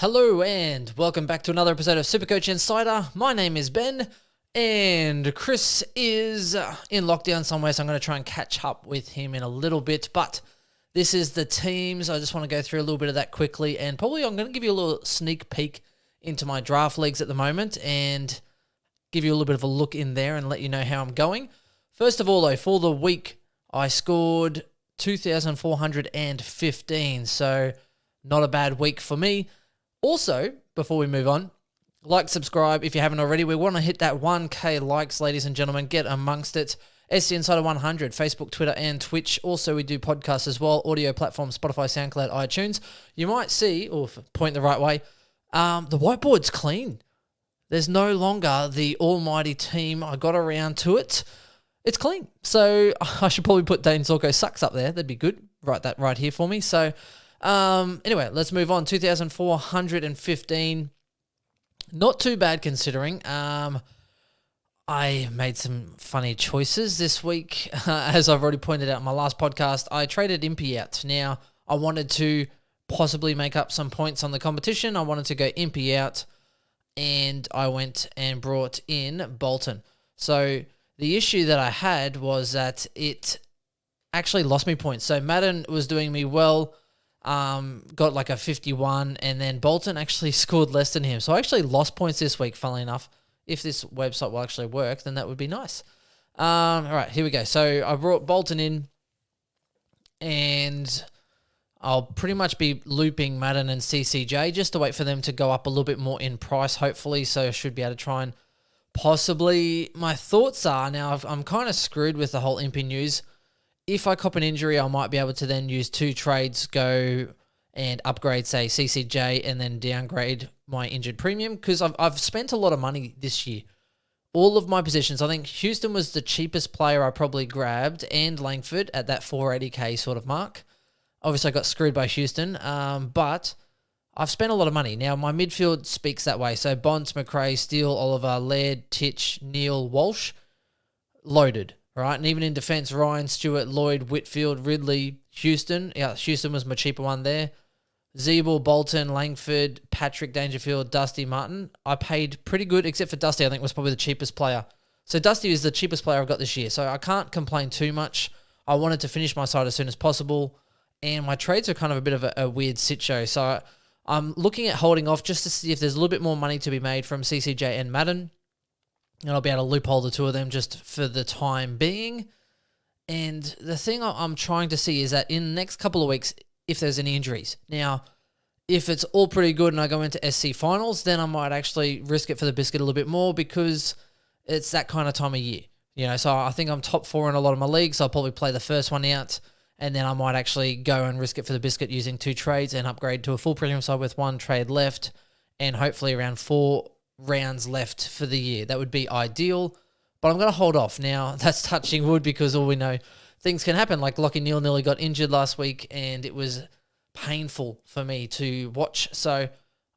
Hello and welcome back to another episode of Supercoach Insider. My name is Ben and Chris is in lockdown somewhere, so I'm going to try and catch up with him in a little bit. But this is the teams. I just want to go through a little bit of that quickly, and probably I'm going to give you a little sneak peek into my draft leagues at the moment and give you a little bit of a look in there and let you know how I'm going. First of all, though, for the week, I scored 2,415, so not a bad week for me. Also, before we move on, like, subscribe if you haven't already. We want to hit that 1K likes, ladies and gentlemen. Get amongst it. SC Insider 100, Facebook, Twitter, and Twitch. Also, we do podcasts as well. Audio platforms, Spotify, SoundCloud, iTunes. You might see, or point the right way, the whiteboard's clean. There's no longer the almighty team. I got around to it. It's clean. So I should probably put Dane Zorko sucks up there. That'd be good. Write that right here for me. So anyway, let's move on. 2,415. Not too bad considering. I made some funny choices this week. As I've already pointed out in my last podcast, I traded Impey out. Now, I wanted to possibly make up some points on the competition. I wanted to go Impey out, and I went and brought in Bolton. So the issue that I had was that it actually lost me points. So Madden was doing me well. Got like a 51, and then Bolton actually scored less than him. So I actually lost points this week, funnily enough. If this website will actually work, then that would be nice. All right, here we go. So I brought Bolton in, and I'll pretty much be looping Madden and CCJ just to wait for them to go up a little bit more in price, hopefully. So I should be able to try and possibly... My thoughts are, now I'm kind of screwed with the whole Impey news. If I cop an injury, I might be able to then use two trades, go and upgrade, say, CCJ, and then downgrade my injured premium, because I've spent a lot of money this year. All of my positions, I think Houston was the cheapest player I probably grabbed, and Langford at that 480k sort of mark. Obviously, I got screwed by Houston, but I've spent a lot of money. Now, my midfield speaks that way. So Bonds, McRae, Steele, Oliver, Laird, Titch, Neal, Walsh, loaded. Right, and even in defence, Ryan, Stewart, Lloyd, Whitfield, Ridley, Houston. Yeah, Houston was my cheaper one there. Zeeble, Bolton, Langford, Patrick, Dangerfield, Dusty, Martin. I paid pretty good, except for Dusty, I think was probably the cheapest player. So Dusty is the cheapest player I've got this year, so I can't complain too much. I wanted to finish my side as soon as possible, and my trades are kind of a bit of a weird sit show. So I'm looking at holding off just to see if there's a little bit more money to be made from CCJ and Madden. And I'll be able to loophole the two of them just for the time being. And the thing I'm trying to see is that in the next couple of weeks, if there's any injuries. Now, if it's all pretty good and I go into SC finals, then I might actually risk it for the biscuit a little bit more, because it's that kind of time of year. You know, so I think I'm top 4 in a lot of my leagues. So I'll probably play the first one out, and then I might actually go and risk it for the biscuit using two trades and upgrade to a full premium side with one trade left, and hopefully around 4 rounds left for the year. That would be ideal, but I'm going to hold off. Now, that's touching wood, because all we know, things can happen. Like Lockie Neal nearly got injured last week, and it was painful for me to watch. So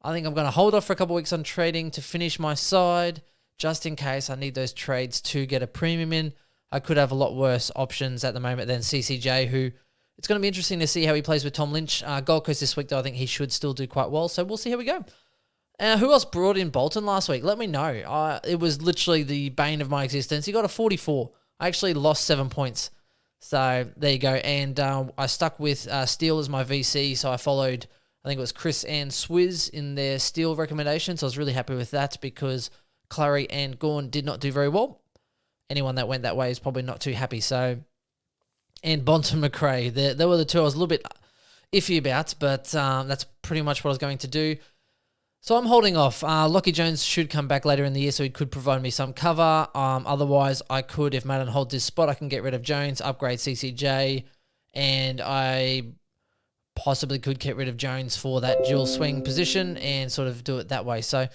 I think I'm going to hold off for a couple of weeks on trading to finish my side, just in case I need those trades to get a premium in. I could have a lot worse options at the moment than CCJ, who it's going to be interesting to see how he plays with Tom Lynch. Gold Coast this week, though, I think he should still do quite well. So we'll see how we go. Who else brought in Bolton last week? Let me know. It was literally the bane of my existence. He got a 44. I actually lost 7 points. So there you go. And I stuck with Steele as my VC. So I followed, I think it was Chris and Swizz in their Steele recommendations. So I was really happy with that, because Clary and Gorn did not do very well. Anyone that went that way is probably not too happy. So, and Bonton McRae, they were the two I was a little bit iffy about, but that's pretty much what I was going to do. So I'm holding off. Lockie Jones should come back later in the year, so he could provide me some cover. Otherwise, I could, if Madden holds his spot, I can get rid of Jones, upgrade CCJ, and I possibly could get rid of Jones for that dual swing position and sort of do it that way. So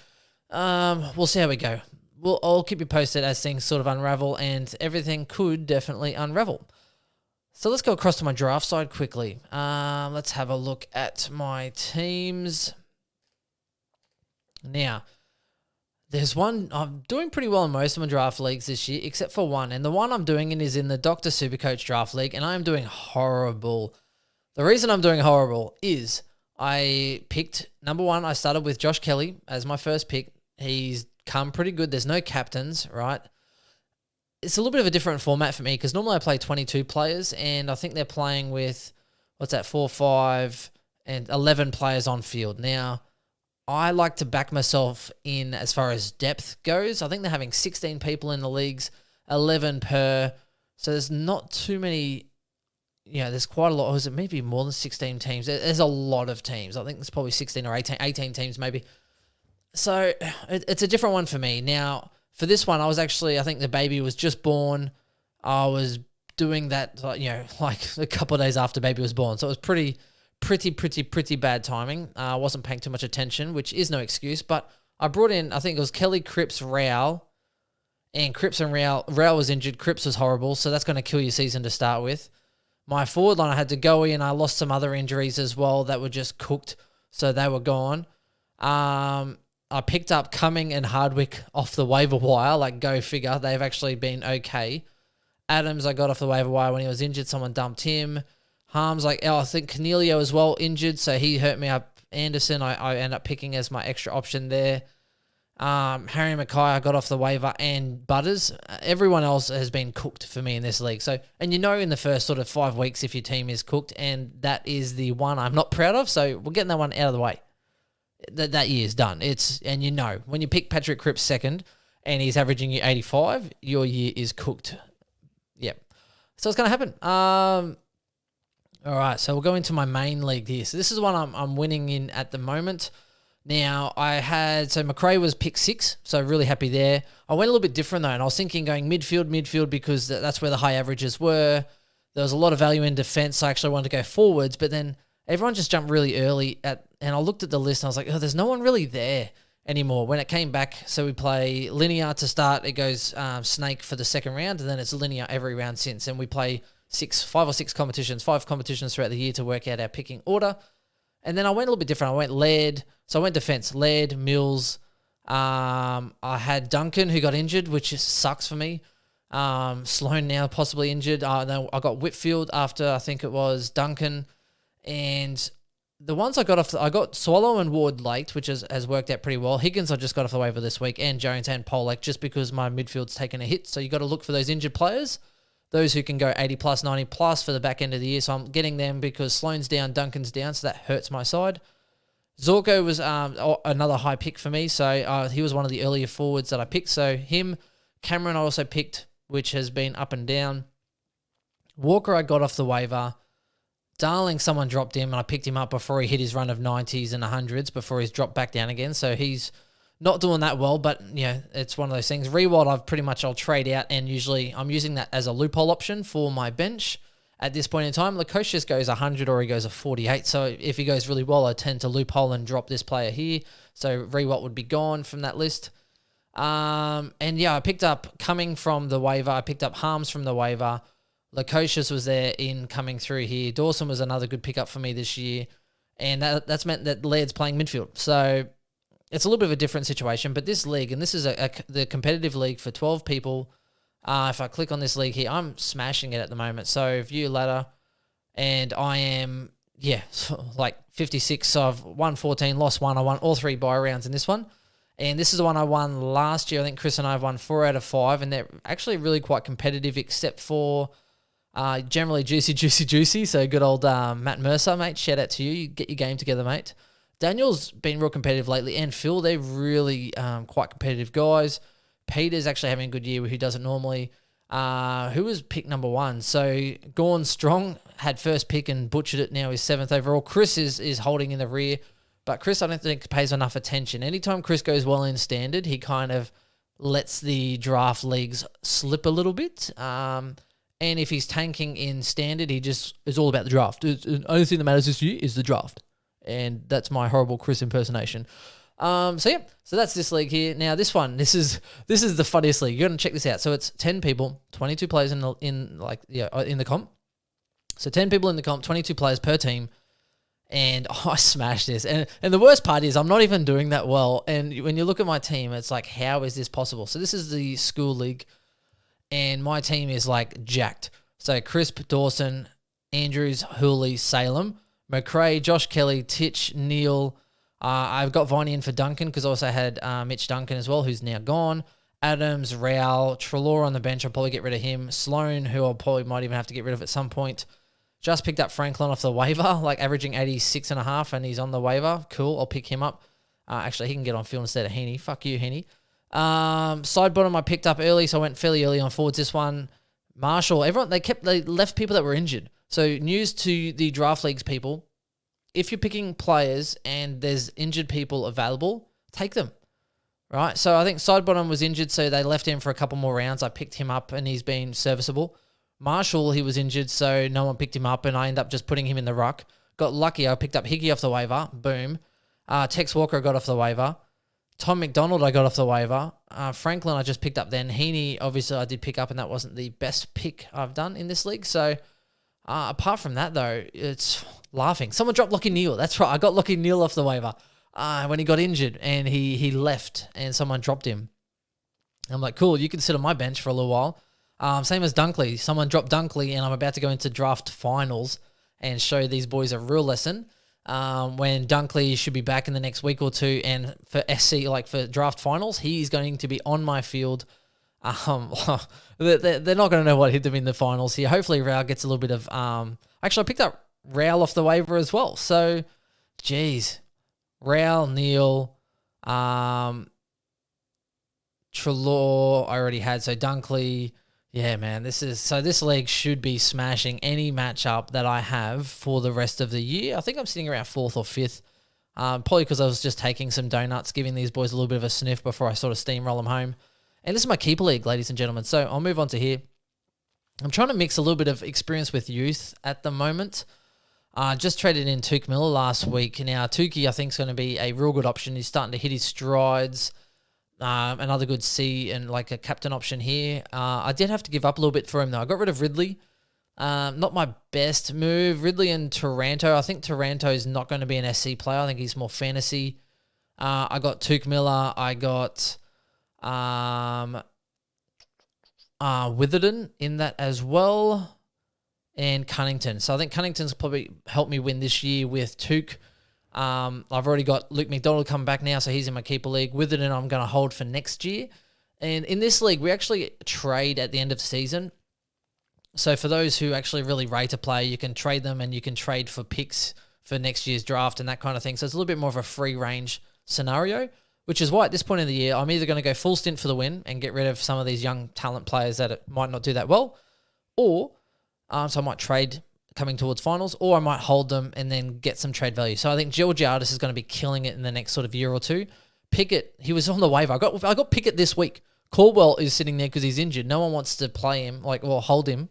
we'll see how we go. I'll keep you posted as things sort of unravel, and everything could definitely unravel. So let's go across to my draft side quickly. Let's have a look at my teams. Now, there's one, I'm doing pretty well in most of my draft leagues this year, except for one. And the one I'm doing in is in the Dr. Supercoach draft league, and I am doing horrible. The reason I'm doing horrible is I picked number one. I started with Josh Kelly as my first pick. He's come pretty good. There's no captains, right? It's a little bit of a different format for me because normally I play 22 players, and I think they're playing with, 4, 5, and 11 players on field. Now, I like to back myself in as far as depth goes. I think they're having 16 people in the leagues, 11 per. So there's not too many, there's quite a lot. Or is it maybe more than 16 teams? There's a lot of teams. I think there's probably 16 or 18 teams maybe. So it's a different one for me. Now, for this one, I think the baby was just born. I was doing that, like a couple of days after baby was born. So it was pretty bad timing. I wasn't paying too much attention, which is no excuse. But I brought in, I think it was Kelly, Cripps, Rao. And Cripps and Rao was injured. Cripps was horrible. So that's going to kill your season to start with. My forward line, I had to go in. I lost some other injuries as well that were just cooked. So they were gone. I picked up Cumming and Hardwick off the waiver wire, like go figure. They've actually been okay. Adams, I got off the waiver wire when he was injured. Someone dumped him. Harms, I think Cornelio as well injured, so he hurt me up. Anderson, I ended up picking as my extra option there. Harry Mackay, I got off the waiver, and Butters. Everyone else has been cooked for me in this league. So, and in the first sort of 5 weeks if your team is cooked, and that is the one I'm not proud of. So we're getting that one out of the way. That year's done. When you pick Patrick Cripps second and he's averaging you 85, your year is cooked. Yep. So it's going to happen. All right, so we'll go into my main league here. So this is one I'm winning in at the moment. Now, McRae was pick 6, so really happy there. I went a little bit different though, and I was thinking going midfield because that's where the high averages were. There was a lot of value in defense, so I actually wanted to go forwards, but then everyone just jumped really early and I looked at the list and I was like, there's no one really there anymore. When it came back, so we play linear to start. It goes snake for the second round, and then it's linear every round since. And we play 5 competitions throughout the year to work out our picking order. And then I went a little bit different. I went Laird. So I went defense. Laird, Mills. I had Duncan, who got injured, which just sucks for me. Sloan now possibly injured. Then I got Whitfield after I think it was Duncan. And the ones I got Swallow and Ward late, which has worked out pretty well. Higgins I just got off the waiver this week, and Jones and Polak, just because my midfield's taken a hit. So you got to look for those injured players, those who can go 80 plus, 90 plus for the back end of the year. So I'm getting them because Sloan's down, Duncan's down, so that hurts my side. Zorko was another high pick for me, so he was one of the earlier forwards that I picked. So him, Cameron I also picked, which has been up and down. Walker I got off the waiver. Darling, someone dropped him, and I picked him up before he hit his run of 90s and 100s before he's dropped back down again. So he's not doing that well, but it's one of those things. Rewald, I'll trade out, and usually I'm using that as a loophole option for my bench at this point in time. Lukosius goes 100 or he goes a 48. So if he goes really well, I tend to loophole and drop this player here. So Rewald would be gone from that list. I picked up Cumming from the waiver. I picked up Harms from the waiver. Lukosius was there in coming through here. Dawson was another good pickup for me this year. And that's meant that Laird's playing midfield. So it's a little bit of a different situation. But this league, and this is the competitive league for 12 people. If I click on this league here, I'm smashing it at the moment. So view ladder, and I am, like 56. So I've won 14, lost 1. I won all 3 buy rounds in this one. And this is the one I won last year. I think Chris and I have won 4 out of 5, and they're actually really quite competitive except for generally juicy. So good old Matt Mercer, mate. Shout out to you. You get your game together, mate. Daniel's been real competitive lately, and Phil, they're really quite competitive guys. Peter's actually having a good year, who doesn't normally. Who was pick number 1? So Gorn Strong had first pick and butchered it. Now he's 7th overall. Chris is holding in the rear, but Chris I don't think pays enough attention. Anytime Chris goes well in standard, he kind of lets the draft leagues slip a little bit. And if he's tanking in standard, he just is all about the draft. The only thing that matters this year is the draft. And that's my horrible Chris impersonation. So that's this league here. Now this is the funniest league. You're gonna check this out. So it's 10 people, 22 players in the comp. So 10 people in the comp, 22 players per team, and I smashed this. And the worst part is I'm not even doing that well. And when you look at my team, it's like, how is this possible? So this is the school league, and my team is like jacked. So Crisp, Dawson, Andrews, Hooley, Salem. McRae, Josh Kelly, Titch, Neil. I've got Viney in for Duncan because I also had Mitch Duncan as well, who's now gone. Adams, Rowell, Treloar on the bench. I'll probably get rid of him. Sloan, who I'll probably might even have to get rid of at some point. Just picked up Franklin off the waiver, like averaging 86.5, and he's on the waiver. Cool, I'll pick him up. Actually, he can get on field instead of Heaney. Fuck you, Heaney. Side bottom I picked up early, so I went fairly early on forwards this one. Marshall, everyone, they left people that were injured. So news to the draft leagues people, if you're picking players and there's injured people available, take them, right? So I think Sidebottom was injured, so they left him for a couple more rounds. I picked him up, and he's been serviceable. Marshall, he was injured, so no one picked him up, and I ended up just putting him in the ruck. Got lucky. I picked up Hickey off the waiver. Boom. Tex Walker I got off the waiver. Tom McDonald I got off the waiver. Franklin I just picked up then. Heaney, obviously, I did pick up, and that wasn't the best pick I've done in this league. So apart from that, though, it's laughing. Someone dropped Lockie Neal. That's right. I got Lockie Neal off the waiver when he got injured, and he left, and someone dropped him. I'm like, cool, you can sit on my bench for a little while. Same as Dunkley. Someone dropped Dunkley, and I'm about to go into draft finals and show these boys a real lesson. When Dunkley should be back in the next week or two, and for SC, like for draft finals, he's going to be on my field. They're not going to know what hit them in the finals here. Hopefully, Rao gets a little bit of. Actually, I picked up Rao off the waiver as well. So, geez, Rao, Neil, Treloar, I already had. So Dunkley. Yeah, man, this league should be smashing any matchup that I have for the rest of the year. I think I'm sitting around 4th or 5th, probably because I was just taking some donuts, giving these boys a little bit of a sniff before I sort of steamroll them home. And this is my keeper league, ladies and gentlemen. So I'll move on to here. I'm trying to mix a little bit of experience with youth at the moment. Just traded in Tuke Miller last week. Now, Tukey, I think, is going to be a real good option. He's starting to hit his strides. Another good C and like a captain option here. I did have to give up a little bit for him though. I got rid of Ridley. Not my best move. Ridley and Taranto. I think Taranto is not going to be an SC player. I think he's more fantasy. I got Tuke Miller. I got Witherden in that as well. And Cunnington. So I think Cunnington's probably helped me win this year with Tuke. I've already got Luke McDonald coming back now, so he's in my keeper league. Witherden I'm going to hold for next year. And in this league, we actually trade at the end of the season. So for those who actually really rate a player, you can trade them, and you can trade for picks for next year's draft and that kind of thing. So it's a little bit more of a free range scenario, which is why at this point in the year, I'm either going to go full stint for the win and get rid of some of these young talent players that might not do that well, or so I might trade coming towards finals, or I might hold them and then get some trade value. So I think Georgiadis is going to be killing it in the next sort of year or two. Pickett, he was on the waiver. I got Pickett this week. Caldwell is sitting there because he's injured. No one wants to play him, or hold him.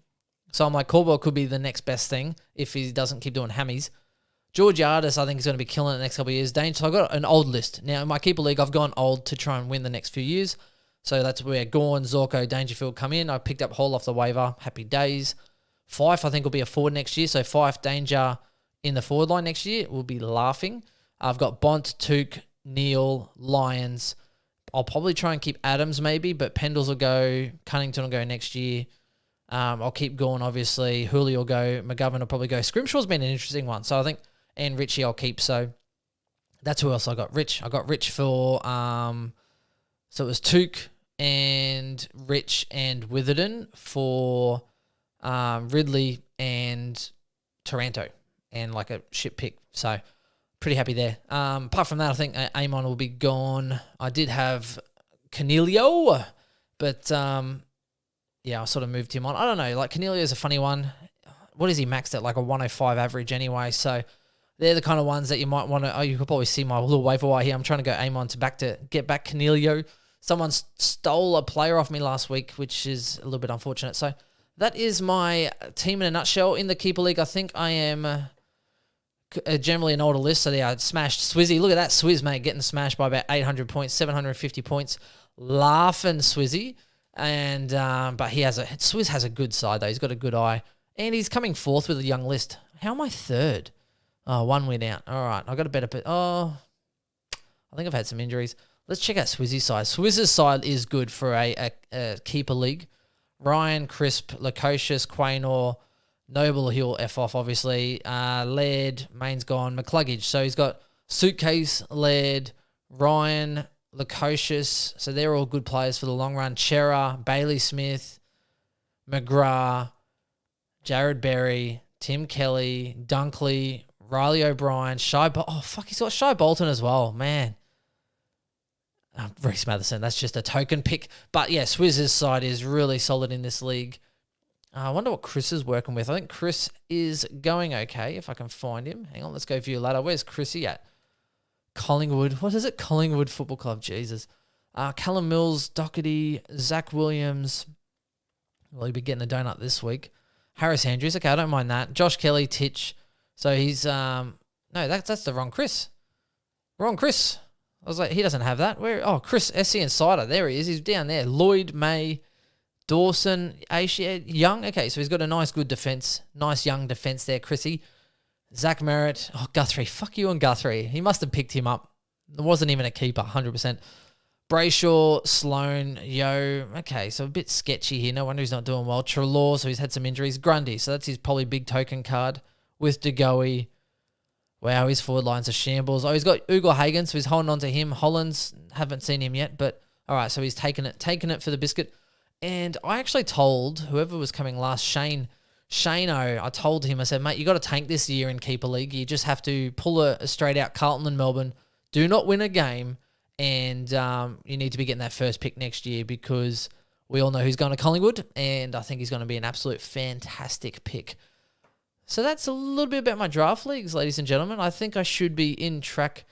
So I'm like, Caldwell could be the next best thing if he doesn't keep doing hammies. Georgiadis, I think, is going to be killing it the next couple of years. So I've got an old list. Now, in my keeper league, I've gone old to try and win the next few years. So that's where Gawn, Zorko, Dangerfield come in. I picked up Hall off the waiver. Happy days. Fife, I think, will be a forward next year. So Fife, Danger in the forward line next year. We'll be laughing. I've got Bont, Tuke, Neil, Lyons. I'll probably try and keep Adams maybe, but Pendles will go. Cunnington will go next year. I'll keep going, obviously. Hooley will go. McGovern will probably go. Scrimshaw's been an interesting one. So I think, and Richie I'll keep. So that's who else I got. Rich. I got Rich for, so it was Tuke and Rich and Witherden for Ridley and Taranto, and like a shit pick. So pretty happy there. Apart from that, I think Amon will be gone. I did have Canelio, but yeah, I sort of moved him on. I don't know. Like, Canelio is a funny one. What is he maxed at? Like a 105 average anyway. So they're the kind of ones that you might want to. Oh, you could probably see my little waiver wire here. I'm trying to go Amon to get back Canelio. Someone stole a player off me last week, which is a little bit unfortunate. So that is my team in a nutshell. In the keeper league, I think I am generally an older list. So yeah, I smashed Swizzy. Look at that Swizz, mate, getting smashed by about 800 points, 750 points. Laughing Swizzy. And but Swizz has a good side though. He's got a good eye, and he's coming fourth with a young list. How am I third? Oh, 1 win out. All right, I got a better. I think I've had some injuries. Let's check out Swizzy's side. Swizz's side is good for a keeper league. Ryan, Crisp, Lacocious, Quaynor, Noble, he'll F off, obviously. Laird, Main's gone. McCluggage. So he's got Suitcase, Laird, Ryan, Lukosius. So they're all good players for the long run. Chera, Bailey Smith, McGrath, Jared Berry, Tim Kelly, Dunkley, Riley O'Brien, he's got Shy Bolton as well, man. Reece Matherson, that's just a token pick. But yeah, Swizz's side is really solid in this league. I wonder what Chris is working with. I think Chris is going okay, if I can find him. Hang on, let's go view ladder. Where's Chrissy at? Collingwood. What is it? Collingwood Football Club. Jesus. Callum Mills, Doherty, Zach Williams. Well, he'll be getting a donut this week. Harris Andrews. Okay, I don't mind that. Josh Kelly, Titch. So he's... no, that's the wrong Chris. Wrong Chris. I was like, he doesn't have that. Where? Oh, Chris, SC Insider. There he is. He's down there. Lloyd, May, Dawson, Asia, Young. Okay, so he's got a nice, good defense. Nice young defense there, Chrissy. Zach Merritt. Oh, Guthrie. Fuck you on Guthrie. He must have picked him up. It wasn't even a keeper, 100%. Brayshaw, Sloan, Yo. Okay, so a bit sketchy here. No wonder he's not doing well. Trelaw, so he's had some injuries. Grundy, so that's his probably big token card with DeGoey. Wow, his forward line's a shambles. Oh, he's got Ugo Hagen, so he's holding on to him. Hollands, haven't seen him yet, but all right, so he's taken it for the biscuit. And I actually told whoever was coming last, Shane-O, I told him, I said, mate, you got to tank this year in Keeper League. You just have to pull a straight out Carlton and Melbourne. Do not win a game, and you need to be getting that first pick next year because we all know who's going to Collingwood, and I think he's going to be an absolute fantastic pick. So that's a little bit about my draft leagues, ladies and gentlemen. I think I should be in track.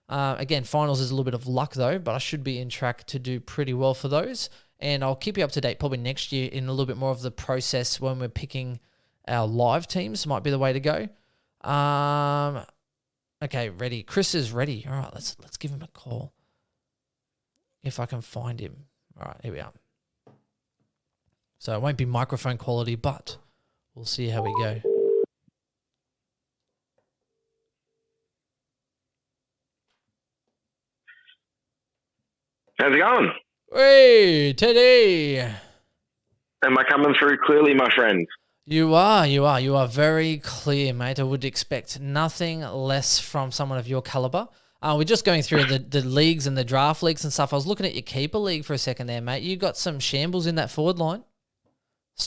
Again, finals is a little bit of luck though, but I should be in track to do pretty well for those. And I'll keep you up to date probably next year in a little bit more of the process when we're picking our live teams. Might be the way to go. Okay, ready. Chris is ready. All right, let's give him a call. If I can find him. All right, here we are. So it won't be microphone quality, but we'll see how we go. How's it going? Hey, Teddy. Am I coming through clearly, my friend? You are very clear, mate. I would expect nothing less from someone of your caliber. We're just going through the leagues and the draft leagues and stuff. I was looking at your keeper league for a second there, mate. You got some shambles in that forward line.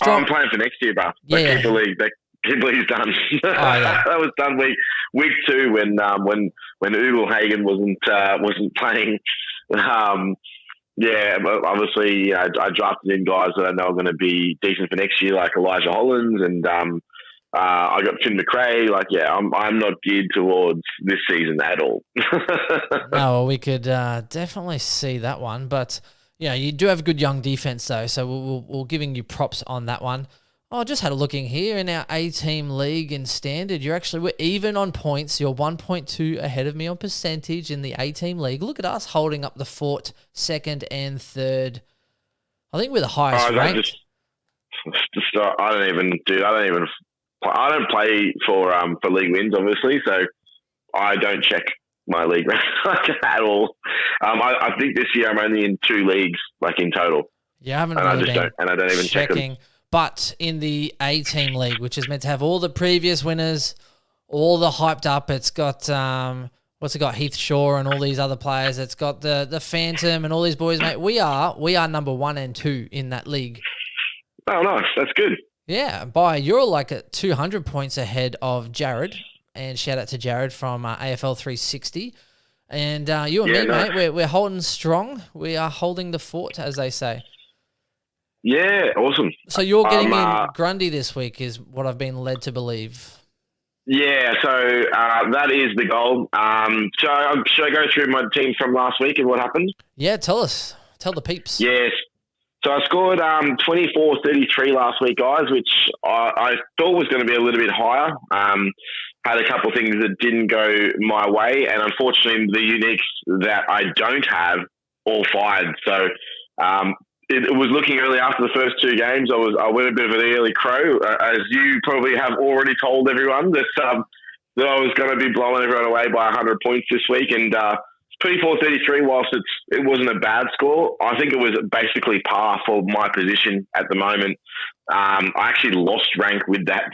I'm playing for next year, bro. Yeah. Keeper league, keeper league's done. Oh, yeah. That was done week 2 when Ugo Hagen wasn't playing. Yeah, obviously I drafted in guys that I know are going to be decent for next year, like Elijah Hollands, and I got Finn McRae. Like, yeah, I'm not geared towards this season at all. No, we could definitely see that one, but yeah, you do have a good young defense though, so we're giving you props on that one. Oh, I just had a look in here in our A-team league in standard. We're even on points. You're 1.2 ahead of me on percentage in the A-team league. Look at us holding up the fort, 2nd and 3rd. I think we're the highest ranked. I don't play for league wins, obviously, so I don't check my league rank at all. I think this year I'm only in 2 leagues, like in total. Yeah, I haven't really been I don't even check them. But in the A-team league, which is meant to have all the previous winners, all the hyped up, it's got, what's it got, Heath Shaw and all these other players. It's got the Phantom and all these boys, mate. We are number 1 and 2 in that league. Oh, nice. That's good. Yeah, you're like at 200 points ahead of Jared. And shout out to Jared from AFL 360. And you and me, mate, we're holding strong. We are holding the fort, as they say. Yeah, awesome. So you're getting in Grundy this week is what I've been led to believe. Yeah, so that is the goal. Should I go through my team from last week and what happened? Yeah, tell us. Tell the peeps. Yes. So I scored 24-33 last week, guys, which I thought was going to be a little bit higher. Had a couple of things that didn't go my way, and unfortunately the uniques that I don't have all fired. So it was looking early after the first 2 games. I went a bit of an early crow, as you probably have already told everyone that I was going to be blowing everyone away by 100 points this week. And 24-33, whilst it wasn't a bad score, I think it was basically par for my position at the moment. I actually lost rank with that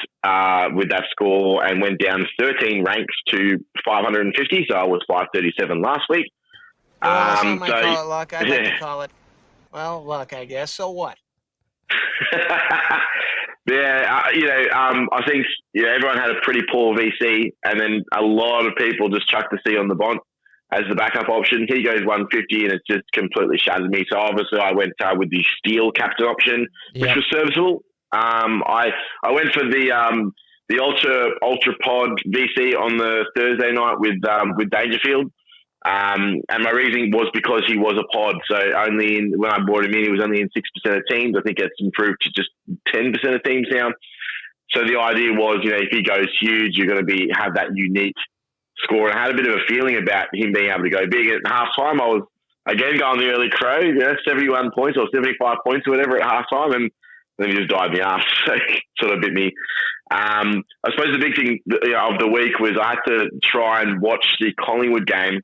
score and went down 13 ranks to 550. So I was 537 last week. Well, some might call it luck. I'd like to call it, well, luck, I guess. So what? Yeah, I think everyone had a pretty poor VC, and then a lot of people just chucked the C on the Bont as the backup option. He goes 150, and it just completely shattered me. So obviously, I went with the Steel captain option, which was serviceable. I went for the ultra pod VC on the Thursday night with Dangerfield. And my reasoning was because he was a pod. So when I brought him in, he was only in 6% of teams. I think it's improved to just 10% of teams now. So the idea was, if he goes huge, you're going to have that unique score. And I had a bit of a feeling about him being able to go big. At halftime, I was again going the early crow, 71 points or 75 points or whatever at halftime, and then he just died me ass. So it sort of bit me. I suppose the big thing of the week was I had to try and watch the Collingwood game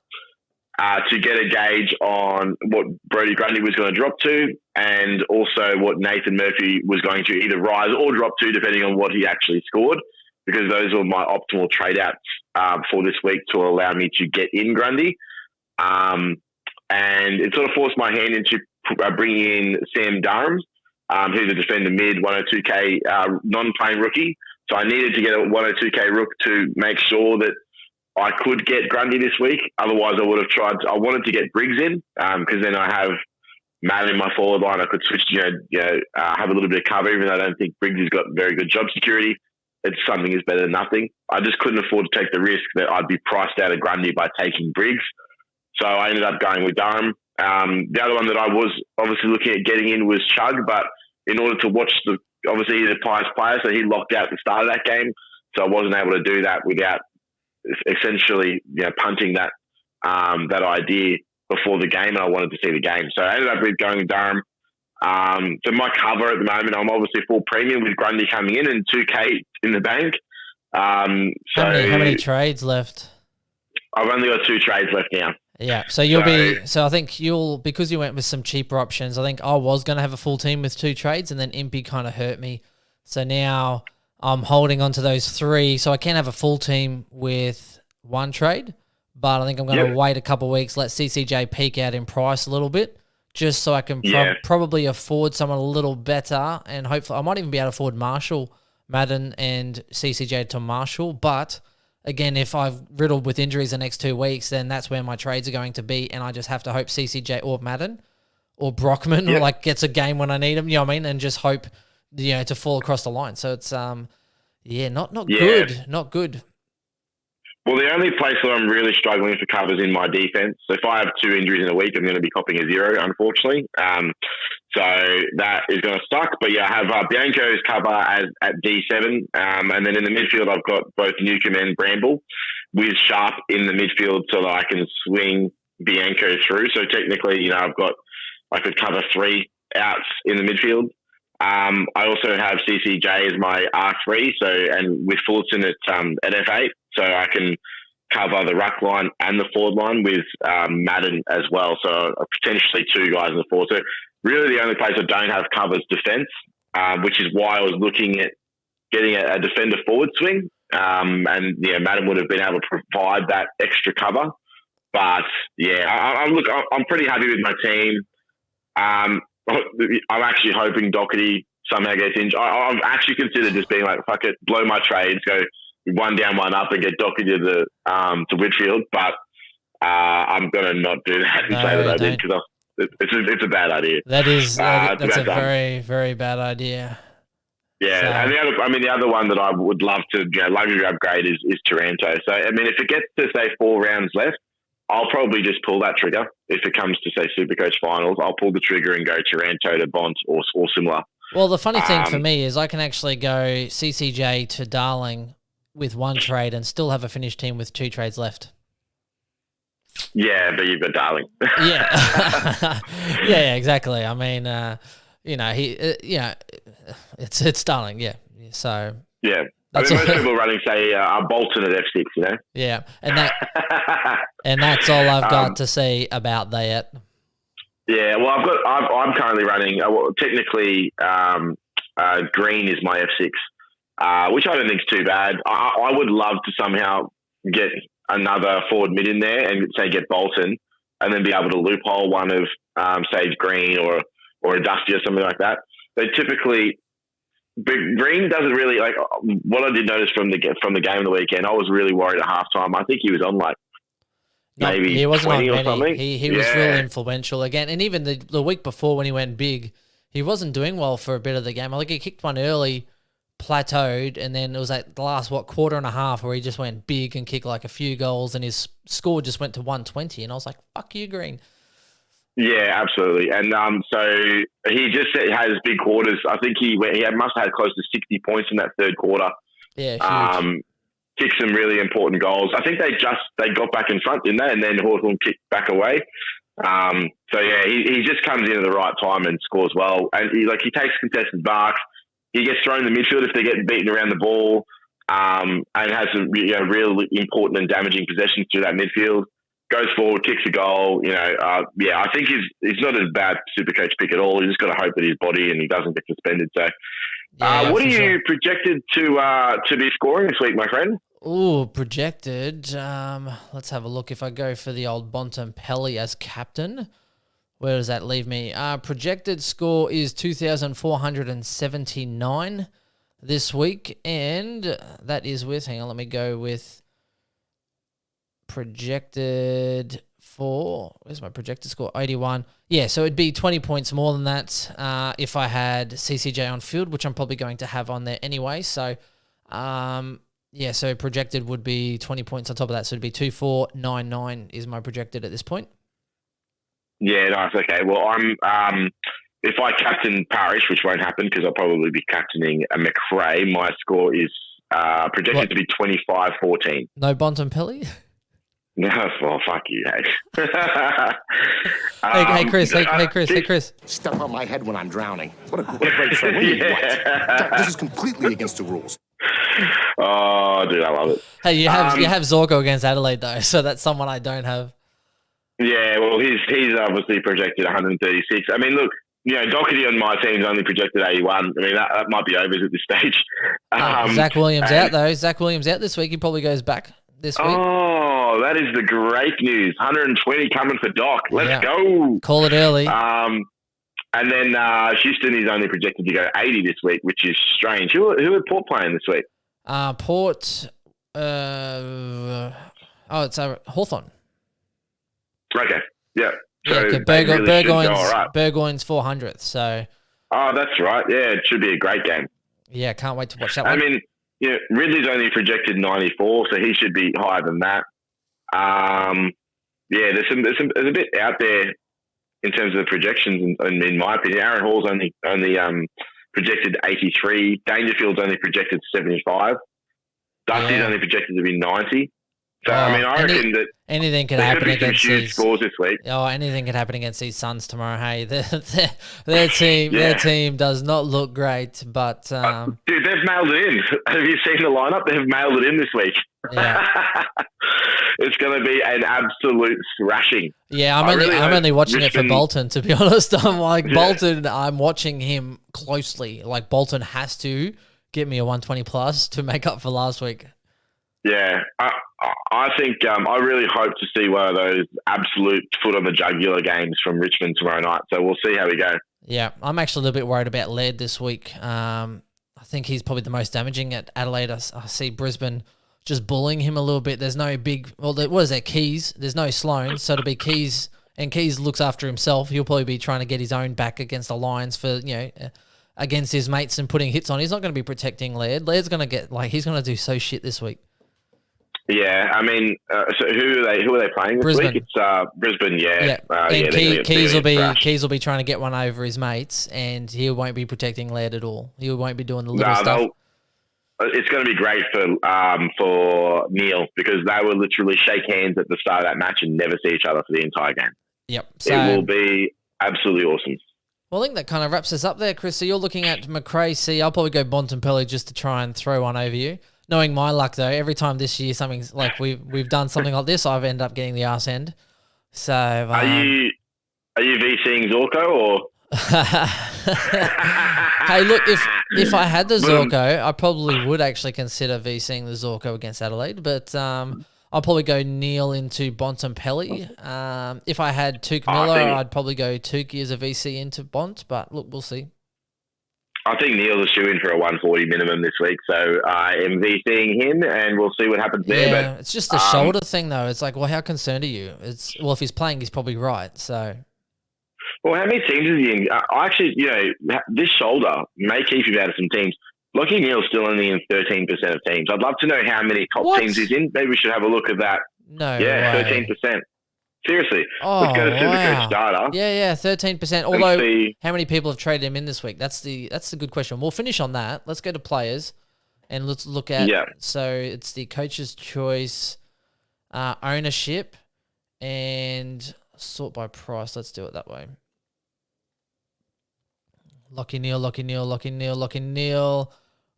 to get a gauge on what Brodie Grundy was going to drop to, and also what Nathan Murphy was going to either rise or drop to, depending on what he actually scored, because those were my optimal trade outs for this week to allow me to get in Grundy. And it sort of forced my hand into bringing in Sam Durham, who's a defender mid, 102k non-playing rookie. So I needed to get a 102k rook to make sure that I could get Grundy this week. Otherwise, I would have tried. I wanted to get Briggs in because then I have Matt in my forward line. I could switch, have a little bit of cover, even though I don't think Briggs has got very good job security. It's something is better than nothing. I just couldn't afford to take the risk that I'd be priced out of Grundy by taking Briggs. So I ended up going with Durham. The other one that I was obviously looking at getting in was Chug, but in order to watch obviously he's a Pies player, so he locked out at the start of that game. So I wasn't able to do that without essentially punting that idea before the game, and I wanted to see the game. So I ended up going with Durham. So my cover at the moment, I'm obviously full premium with Grundy coming in and 2K in the bank. How many trades left? I've only got 2 trades left now. Yeah, so I think because you went with some cheaper options, I think I was going to have a full team with 2 trades, and then Impy kind of hurt me. So now I'm holding on to those 3, so I can have a full team with 1 trade, but I think I'm going to wait a couple of weeks, let CCJ peak out in price a little bit, just so I can probably afford someone a little better, and hopefully I might even be able to afford Marshall, Madden, and CCJ to Marshall, but again, if I've riddled with injuries the next 2 weeks, then that's where my trades are going to be, and I just have to hope CCJ or Madden or Brockman gets a game when I need him, and just hope to fall across the line. So it's not good, not good. Well, the only place that I'm really struggling for cover is in my defense. So if I have 2 injuries in a week, I'm going to be copping a 0, unfortunately. So that is going to suck. But I have Bianco's cover at D7. And then in the midfield, I've got both Newcomb and Bramble with Sharp in the midfield so that I can swing Bianco through. So technically, I could cover 3 outs in the midfield. I also have CCJ as my R3, and with Fullerton at F8, so I can cover the ruck line and the forward line with Madden as well. So potentially 2 guys in the forward. So really the only place I don't have cover is defence, which is why I was looking at getting a defender forward swing. Madden would have been able to provide that extra cover. But I'm pretty happy with my team. I'm actually hoping Doherty somehow gets injured. I've actually considered just being like, fuck it, blow my trades, go 1 down, 1 up, and get Doherty to Whitfield. But I'm going to not do that and say that I did, because it's a bad idea. That's a very, very bad idea. Yeah, so. And the other one that I would love to luxury upgrade is Taranto. So if it gets to say 4 rounds left, I'll probably just pull that trigger. If it comes to, say, Supercoach finals, I'll pull the trigger and go Taranto to Bont or similar. Well, the funny thing for me is I can actually go CCJ to Darling with 1 trade and still have a finished team with 2 trades left. Yeah, but you've got Darling. Yeah. Yeah, exactly. I mean, it's Darling, yeah. So... Yeah. Most people are running, say, Bolton at F6, Yeah, and that's all I've got to say about that. Yeah, well, I'm currently running. Technically, Green is my F6, which I don't think is too bad. I would love to somehow get another forward mid in there and say get Bolton, and then be able to loophole one of say Green or a Dusty or something like that. They typically, but Green doesn't really like. What I did notice from the game of the weekend, I was really worried at halftime. I think he was on like maybe he wasn't 20 on or something. He was really influential again, and even the week before when he went big, he wasn't doing well for a bit of the game. I think he kicked one early, plateaued, and then it was like the last quarter and a half where he just went big and kicked like a few goals, and his score just went to 120, and I was like, "Fuck you, Green." Yeah, absolutely, and so he just has big quarters. I think he must have had close to 60 points in that third quarter. Yeah, huge. Kicked some really important goals. I think they got back in front, didn't they? And then Hawthorn kicked back away. So yeah, he just comes in at the right time and scores well. And he takes contested marks. He gets thrown in the midfield if they get beaten around the ball, and has some real important and damaging possessions through that midfield. Goes forward, kicks a goal. I think he's not a bad Supercoach pick at all. You just got to hope that his body and he doesn't get suspended. So. What are you projected to be scoring this week, my friend? Ooh, projected. Let's have a look. If I go for the old Bontempelli as captain, where does that leave me? Projected score is 2,479 this week, and that is with, hang on, let me go with projected for, where's my projected score? 81. Yeah, so it'd be 20 points more than that if I had CCJ on field, which I'm probably going to have on there anyway. So, so projected would be 20 points on top of that. So it'd be 2,499 is my projected at this point. Yeah, nice. Okay. Well, I'm if I captain Parish, which won't happen because I'll probably be captaining a McRae, my score is projected to be 25-14. No Bontempelli? No, well, fuck you, hey. Hey, Chris. Step on my head when I'm drowning. What a great show. This is completely against the rules. Oh, dude, I love it. Hey, you have Zorko against Adelaide, though, so that's someone I don't have. Yeah, well, he's obviously projected 136. I mean, look, Doherty on my team's only projected 81. I mean, that might be overs at this stage. Zach Williams out, though. Zach Williams out this week. He probably goes back this week. Oh, that is the great news. 120 coming for Doc. Let's go. Call it early. And then Houston is only projected to go 80 this week, which is strange. Who are Port playing this week? Port. It's Hawthorn. Okay. Yeah. So Burgoyne's 400th. So. Oh, that's right. Yeah, it should be a great game. Yeah, can't wait to watch that one. I mean, Ridley's only projected 94, so he should be higher than that. There's a bit out there in terms of the projections, in my opinion. Aaron Hall's only projected 83. Dangerfield's only projected 75. Dusty's only projected to be 90. So, I reckon that anything could happen against huge scores this week. Oh, anything could happen against these Suns tomorrow. Hey, their team does not look great, but dude, they've mailed it in. Have you seen the lineup? They've mailed it in this week. Yeah. It's going to be an absolute thrashing. Yeah, I'm only watching it for Bolton, to be honest. I'm like, Bolton, I'm watching him closely. Like, Bolton has to get me a 120 plus to make up for last week. Yeah, I think I really hope to see one of those absolute foot on the jugular games from Richmond tomorrow night. So we'll see how we go. Yeah, I'm actually a little bit worried about Laird this week. I think he's probably the most damaging at Adelaide. I see Brisbane just bullying him a little bit. There's no what is that, Keys? There's no Sloan, so it'll be Keys, and Keys looks after himself. He'll probably be trying to get his own back against the Lions for, against his mates and putting hits on. He's not going to be protecting Laird. Laird's going to he's going to do so shit this week. Yeah, I mean, so who are they playing this week? It's Brisbane, yeah. Keys will be trying to get one over his mates, and he won't be protecting Laird at all. He won't be doing the little stuff. It's going to be great for Neil, because they will literally shake hands at the start of that match and never see each other for the entire game. Yep. So, it will be absolutely awesome. Well, I think that kind of wraps us up there, Chris. So you're looking at McRae C. I'll probably go Bontempelli just to try and throw one over you. Knowing my luck, though, every time this year something's like we've done something like this, I've ended up getting the arse end. So are you VCing Zorko or? Hey, look, if I had the Zorko, I probably would actually consider VCing the Zorko against Adelaide, but I'll probably go Neil into Bontempelli. If I had Tuke Miller, I'd probably go Tuke as a VC into Bont, but look, we'll see. I think Neil's a shoe-in for a 140 minimum this week, so I am VCing him, and we'll see what happens there. Yeah, but it's just the shoulder thing, though. It's like, well, how concerned are you? If he's playing, he's probably right, so... Well, how many teams is he in? Actually, this shoulder may keep him out of some teams. Lockie Neal's still only in 13% of teams. I'd love to know how many top teams he's in. Maybe we should have a look at that. No Yeah, way. 13%. Seriously. Let's go to Supercoach Starter. Yeah, 13%. Although, how many people have traded him in this week? That's the good question. We'll finish on that. Let's go to players, and let's look at... Yeah. So, it's the coach's choice, ownership, and sort by price. Let's do it that way. Lockie Neal.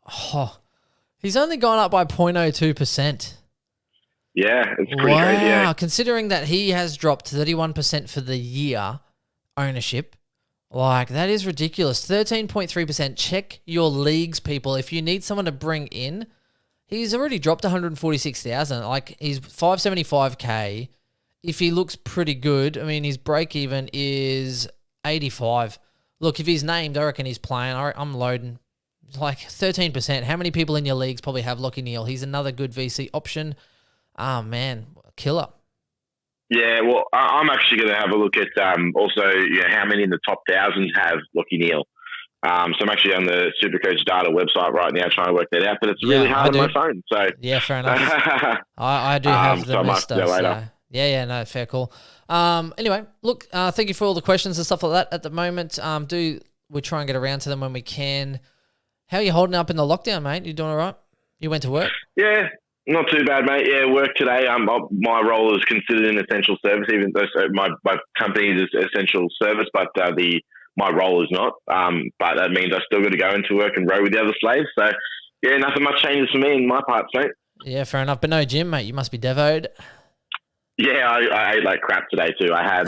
Oh, he's only gone up by 0.02%. Yeah, it's pretty crazy. Yeah. Considering that he has dropped 31% for the year ownership, like that is ridiculous. 13.3%. Check your leagues, people. If you need someone to bring in, he's already dropped 146,000. Like he's 575k. If he looks pretty good, I mean his break even is 85. Look, if he's named, I reckon he's playing. I'm loading. Like 13%. How many people in your leagues probably have Lockie Neal? He's another good VC option. Oh, man. Killer. Yeah, well, I'm actually going to have a look at also how many in the top 1,000 have Lockie Neal. So I'm actually on the Supercoach Data website right now trying to work that out, but it's really hard on my phone. So yeah, fair enough. I do have the Mister. So. Yeah, no, fair call. Anyway, look, thank you for all the questions and stuff like that at the moment. We try and get around to them when we can. How are you holding up in the lockdown, mate? You doing all right? You went to work? Yeah, not too bad, mate. Yeah, work today. My role is considered an essential service, even though my company is essential service, but my role is not. But that means I still got to go into work and row with the other slaves. So, yeah, nothing much changes for me in my parts, mate. Yeah, fair enough. But no gym, mate. You must be devoed. Yeah, I ate like crap today too. I had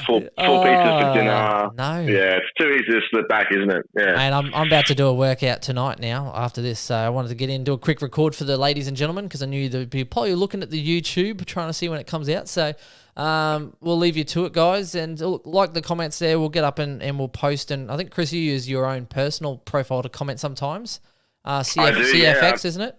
full pizzas for dinner. No. Yeah, it's too easy to slip back, isn't it? Yeah. And I'm about to do a workout tonight now after this. So I wanted to get in and do a quick record for the ladies and gentlemen because I knew they'd be probably looking at the YouTube trying to see when it comes out. So we'll leave you to it, guys. And like the comments there, we'll get up and we'll post. And I think, Chris, you use your own personal profile to comment sometimes. CFX, isn't it?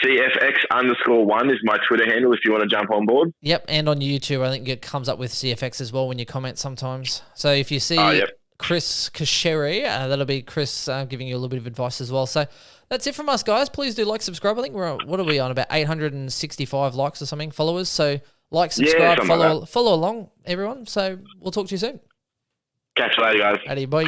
CFX_1 is my Twitter handle if you want to jump on board. Yep, and on YouTube, I think it comes up with CFX as well when you comment sometimes. So if you see Chris Kasheri, that'll be Chris giving you a little bit of advice as well. So that's it from us, guys. Please do like, subscribe. I think what are we on? About 865 likes or something, followers. So like, subscribe, follow along, everyone. So we'll talk to you soon. Catch you later, guys. Addy, bye.